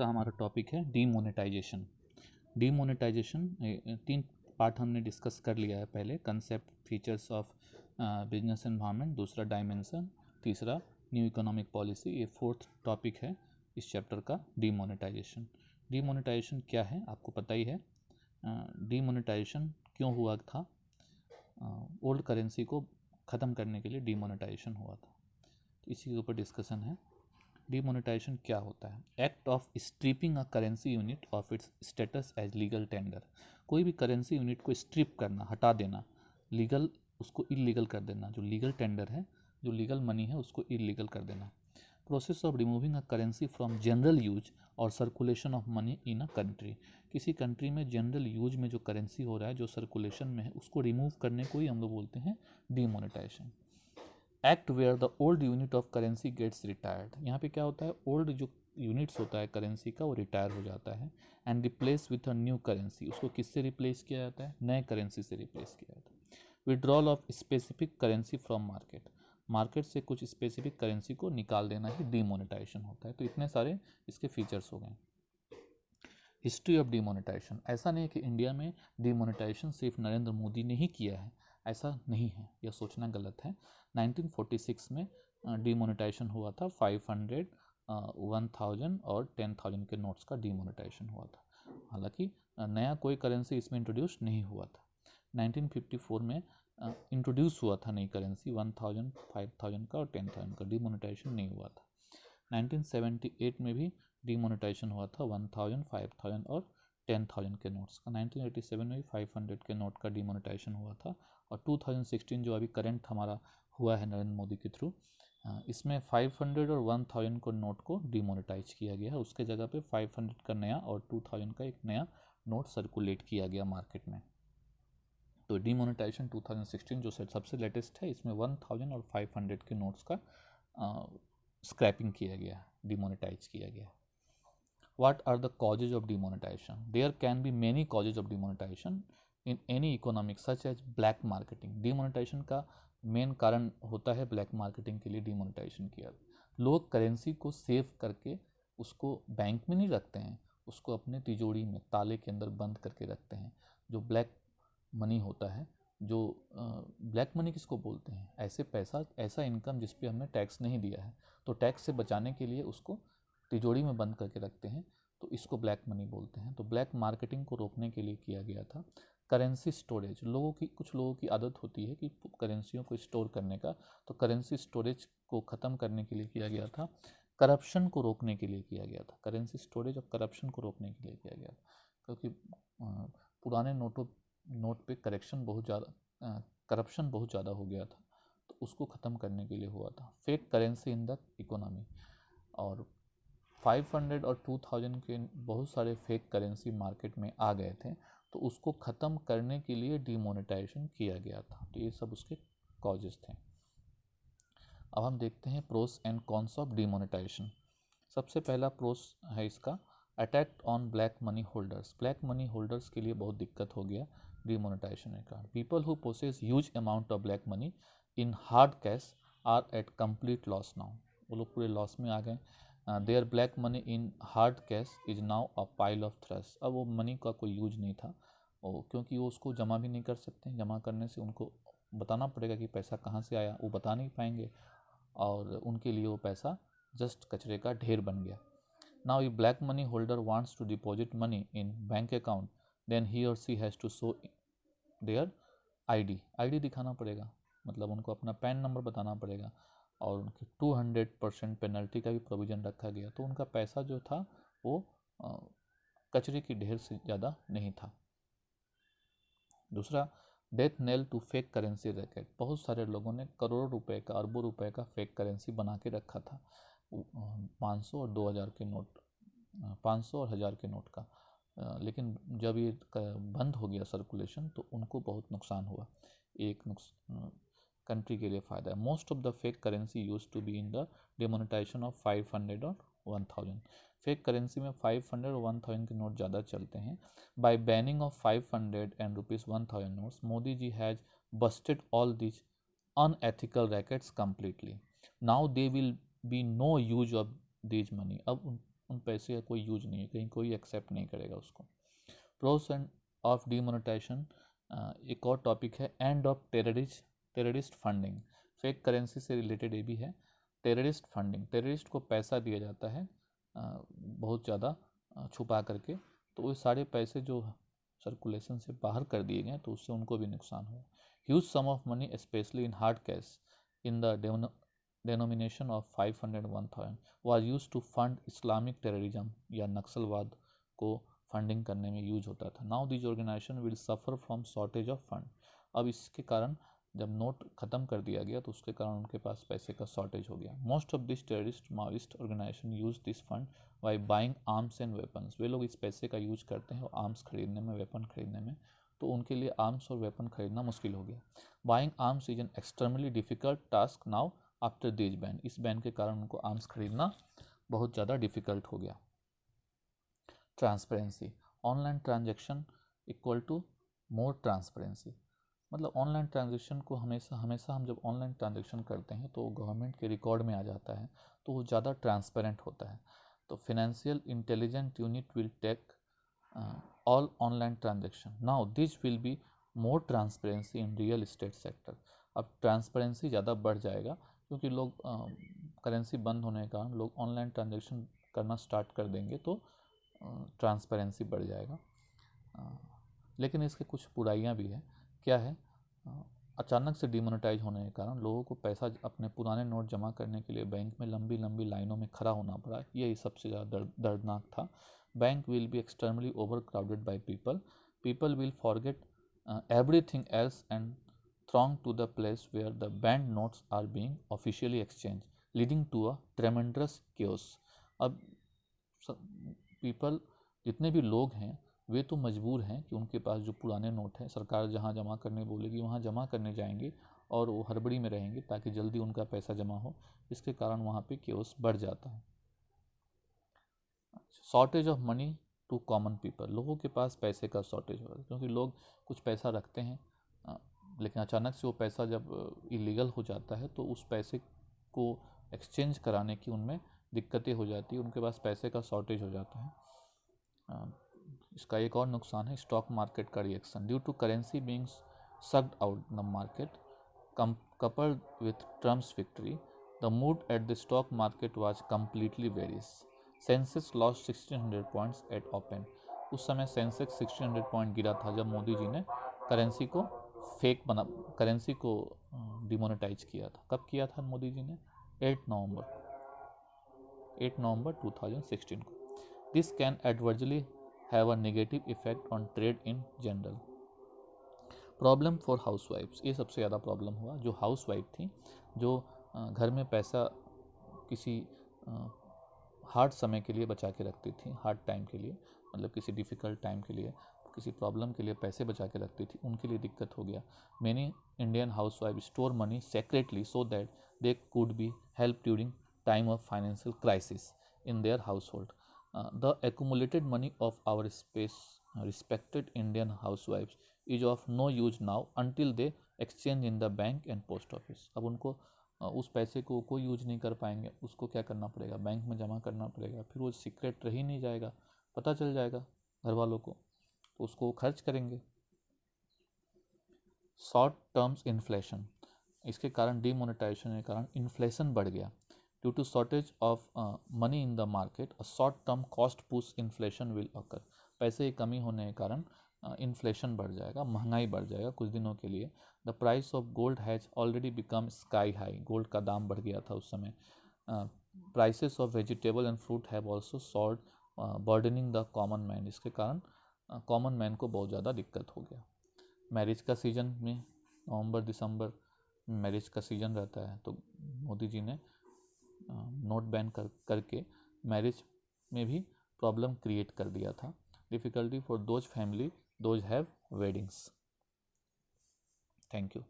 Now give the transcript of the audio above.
का हमारा टॉपिक है डीमोनेटाइजेशन। डीमोनेटाइजेशन 3 पार्ट हमने डिस्कस कर लिया है पहले, concept, features of business environment, दूसरा डायमेंशन, तीसरा न्यू इकोनॉमिक पॉलिसी, ये 4th टॉपिक है इस चैप्टर का, डीमोनेटाइजेशन। डीमोनेटाइजेशन क्या है आपको पता ही है। डीमोनेटाइजेशन क्यों हुआ था? ओल्ड करेंसी को ख़त्म करने के लिए डीमोनेटाइजेशन हुआ था, तो इसी के ऊपर डिस्कशन है। डीमोनेटाइजेशन क्या होता है? Act of stripping a currency unit of its status as legal tender. कोई भी करेंसी यूनिट को स्ट्रिप करना, हटा देना, लीगल उसको इलीगल कर देना। जो लीगल टेंडर है, जो लीगल मनी है, उसको इलीगल कर देना। Process of removing a currency from general use और circulation of money in a country. किसी कंट्री में जनरल यूज में जो करेंसी हो रहा है, जो सर्कुलेशन में है, उसको रिमूव करने को ही हम लोग बोलते हैं demonetisation. Act where the old unit of currency gets retired. यहाँ पे क्या होता है, ओल्ड जो यूनिट्स होता है करेंसी का, वो रिटायर हो जाता है and replace with a new currency. उसको किससे रिप्लेस किया जाता है? नए करेंसी से रिप्लेस किया जाता है। Withdrawal of specific currency from market. Market से कुछ स्पेसिफिक करेंसी को निकाल देना ही डीमोनेटाइजेशन होता है। तो इतने सारे इसके फीचर्स हो गए। History of demonetisation. ऐसा नहीं है कि इंडिया में डीमोनेटाइजेशन सिर्फ नरेंद्र मोदी ने ही किया है, ऐसा नहीं है, यह सोचना गलत है। 1946 में डीमोनेटाइजेशन हुआ था। 500, 1000 और 10,000 के नोट्स का डीमोनेटाइजेशन हुआ था। हालांकि नया कोई करेंसी इसमें इंट्रोड्यूस नहीं हुआ था। 1954 में इंट्रोड्यूस हुआ था नई करेंसी 1000, 5000 का और 10,000 का। डीमोनेटाइजेशन नहीं हुआ था। 1978 में भी डीमोनेटाइजेशन हुआ था 1000, 5000 और 10,000 के नोट्स का। 1987 में भी 500 के नोट का डीमोनेटाइजेशन हुआ था। और 2016 जो अभी करंट हमारा हुआ है नरेंद्र मोदी के थ्रू, इसमें 500 और 1000 को नोट को डीमोनेटाइज किया गया है। उसके जगह पे 500 का नया और 2000 का एक नया नोट सर्कुलेट किया गया मार्केट में। तो डीमोनेटाइजेशन 2016 जो सबसे लेटेस्ट है, इसमें 1000 और 500 के नोट्स का स्क्रैपिंग किया गया, डिमोनेटाइज किया गया। What are the causes of demonetization? There can be many causes of demonetization in any economic such as black marketing. Demonetization का मेन कारण होता है ब्लैक मार्केटिंग के लिए डीमोनेटाइजेशन किया। लोग करेंसी को सेव करके उसको बैंक में नहीं रखते हैं, उसको अपने तिजोरी में ताले के अंदर बंद करके रखते हैं। जो ब्लैक मनी होता है, जो ब्लैक मनी किसको बोलते हैं? ऐसे पैसा, ऐसा इनकम जिस पे हमने टैक्स नहीं दिया है, तो टैक्स से बचाने के लिए उसको तिजोरी में बंद करके रखते हैं, तो इसको ब्लैक मनी बोलते हैं। तो ब्लैक मार्केटिंग को रोकने के लिए किया गया था। करेंसी स्टोरेज, कुछ लोगों की आदत होती है कि करेंसियों को स्टोर करने का, तो करेंसी स्टोरेज को ख़त्म करने के लिए किया गया था। करप्शन को रोकने के लिए किया गया था। करेंसी स्टोरेज और करप्शन को रोकने के लिए किया गया था, क्योंकि पुराने नोट पे करप्शन बहुत ज़्यादा हो गया था, तो उसको ख़त्म करने के लिए हुआ था। Fake currency in the economy, और 500 और 2000 के बहुत सारे फेक करेंसी मार्केट में आ गए थे, तो उसको ख़त्म करने के लिए डीमोनेटाइजेशन किया गया था। तो ये सब उसके कॉजेस थे। अब हम देखते हैं pros and cons of demonetisation. सबसे पहला प्रोस है इसका, attack on black money holders. Black money holders के लिए बहुत दिक्कत हो गया डीमोनेटाइजेशन के कारण। People who possess huge amount of black money in hard cash are at complete loss now. वो लोग पूरे लॉस में आ गए। Their black money in hard cash is now a pile of trash. अब वो मनी का कोई यूज नहीं था, क्योंकि वो उसको जमा भी नहीं कर सकते। जमा करने से उनको बताना पड़ेगा कि पैसा कहाँ से आया, वो बता नहीं पाएंगे, और उनके लिए वो पैसा जस्ट कचरे का ढेर बन गया। Now if black money holder wants to deposit money in bank account, then he or she has to show their ID दिखाना पड़ेगा, मतलब उनको अपना पैन नंबर बताना पड़ेगा, और उनकी 200% पेनल्टी का भी प्रोविज़न रखा गया। तो उनका पैसा जो था वो कचरे की ढेर से ज़्यादा नहीं था। दूसरा, death nail to fake currency racket. बहुत सारे लोगों ने करोड़ों रुपए का, अरबों रुपए का फेक करेंसी बना के रखा था। 500 और 2000 के नोट, 500 और 1000 के नोट का, लेकिन जब ये बंद हो गया सर्कुलेशन, तो उनको बहुत नुकसान हुआ। एक कंट्री के लिए फ़ायदा है। Most of the fake currency use to be in the demonetisation of 500 और 1000। फेक करेंसी में 500 और 1000 के नोट ज़्यादा चलते हैं। By banning of 500 and ₹1000 notes, Modi ji has busted all this unethical rackets completely. Now they will be no use of this money. अब उन पैसे का कोई यूज नहीं है, कहीं कोई एक्सेप्ट नहीं करेगा उसको। प्रोस एंड ऑफ डीमोनेटाइजेशन, एक और टॉपिक है end of terrorist funding. Fake currency से रिलेटेड ये भी है। टेररिस्ट फंडिंग, टेररिस्ट को पैसा दिया जाता है बहुत ज़्यादा छुपा करके, तो वो सारे पैसे जो सर्कुलेशन से बाहर कर दिए गए तो उससे उनको भी नुकसान हुआ। Huge sum of money specially in hard cash in the denomination of 500 1000 was used to fund Islamic terrorism या नक्सलवाद को फंडिंग करने में यूज होता था। Now this organisation will suffer from shortage of fund. अब इसके कारण जब नोट ख़त्म कर दिया गया तो उसके कारण उनके पास पैसे का शॉर्टेज हो गया। Most of this terrorist Maoist organisation use this fund by buying arms and weapons. वे लोग इस पैसे का यूज करते हैं आर्म्स खरीदने में, वेपन खरीदने में, तो उनके लिए आर्म्स और वेपन खरीदना मुश्किल हो गया। Buying arms is an extremely difficult task now after this ban. इस बैन के कारण उनको आर्म्स खरीदना बहुत ज़्यादा डिफिकल्ट हो गया। Transparency, online transaction equal to more transparency. मतलब ऑनलाइन ट्रांजेक्शन को हमेशा हम जब ऑनलाइन ट्रांजेक्शन करते हैं तो गवर्नमेंट के रिकॉर्ड में आ जाता है, तो वो ज़्यादा ट्रांसपेरेंट होता है। तो financial intelligent unit will take all online transaction. Now this will be more transparency in real estate sector. अब ट्रांसपेरेंसी ज़्यादा बढ़ जाएगा क्योंकि लोग करेंसी बंद होने के कारण लोग ऑनलाइन ट्रांजेक्शन करना स्टार्ट कर देंगे, तो ट्रांसपेरेंसी बढ़ जाएगा। लेकिन इसके कुछ बुराइयां भी है। क्या है? अचानक से डिमोनेटाइज होने के कारण लोगों को पैसा अपने पुराने नोट जमा करने के लिए बैंक में लंबी लंबी लाइनों में खड़ा होना पड़ा। यही सबसे ज़्यादा दर्दनाक था। Bank will be externally over crowded by people will forget everything else and throng to the place where the banned notes are being officially exchanged, leading to a tremendous chaos. अब पीपल, जितने भी लोग हैं, वे तो मजबूर हैं कि उनके पास जो पुराने नोट हैं सरकार जहाँ जमा करने बोलेगी वहाँ जमा करने जाएंगे और वो हड़बड़ी में रहेंगे ताकि जल्दी उनका पैसा जमा हो। इसके कारण वहाँ पे केओस बढ़ जाता है। Shortage of money to common people, लोगों के पास पैसे का शॉर्टेज हो रहा है क्योंकि लोग कुछ पैसा रखते हैं लेकिन अचानक से वो पैसा जब इलीगल हो जाता है तो उस पैसे को एक्सचेंज कराने की उनमें दिक्कतें हो जाती है, उनके पास पैसे का शॉर्टेज हो जाता है। इसका एक और नुकसान है स्टॉक मार्केट का reaction. Due to currency being sucked out the market coupled with Trump's victory, the mood at the stock market was completely varies. Sensex lost 1600 points at open. उस समय सेंसेक्स 1600 पॉइंट गिरा था जब मोदी जी ने currency को demonetize किया था। कब किया था मोदी जी ने? 8 नवंबर 2016 को। This can adversely have a negative effect on trade in general. Problem for housewifes, ये सबसे ज़्यादा प्रॉब्लम हुआ। जो हाउसवाइफ थी, जो घर में पैसा किसी हार्ड समय के लिए बचा के रखती थी, हार्ड टाइम के लिए, मतलब किसी डिफ़िकल्ट टाइम के लिए, किसी प्रॉब्लम के लिए पैसे बचा के रखती थी, उनके लिए दिक्कत हो गया। Many Indian housewife store money secretly so that they could be help during time of financial crisis in their household. The accumulated money of our respected Indian housewives is of no use now until they exchange in the bank and post office। अब उनको उस पैसे को कोई use नहीं कर पाएंगे, उसको क्या करना पड़ेगा? बैंक में जमा करना पड़ेगा, फिर वो सीक्रेट रह ही नहीं जाएगा, पता चल जाएगा घर वालों को, तो उसको खर्च करेंगे। शॉर्ट टर्म्स इन्फ्लेशन, इसके कारण डिमोनेटाइजेशन के कारण इन्फ्लेशन बढ़ गया। Due to shortage of money in the market a short term cost push inflation will occur. पैसे की कमी होने के कारण इन्फ्लेशन बढ़ जाएगा, महंगाई बढ़ जाएगा कुछ दिनों के लिए। The price of gold has already become sky high, gold का दाम बढ़ गया था उस समय। Prices of vegetable and fruit have also sword burdening the common man. इसके कारण कॉमन मैन को बहुत ज़्यादा दिक्कत हो गया। मैरिज का सीज़न में नवंबर दिसंबर मैरिज का सीज़न रहता है, तो मोदी जी ने नोट बैन करके मैरिज में भी प्रॉब्लम क्रिएट कर दिया था। Difficulty for those family those have weddings. Thank you.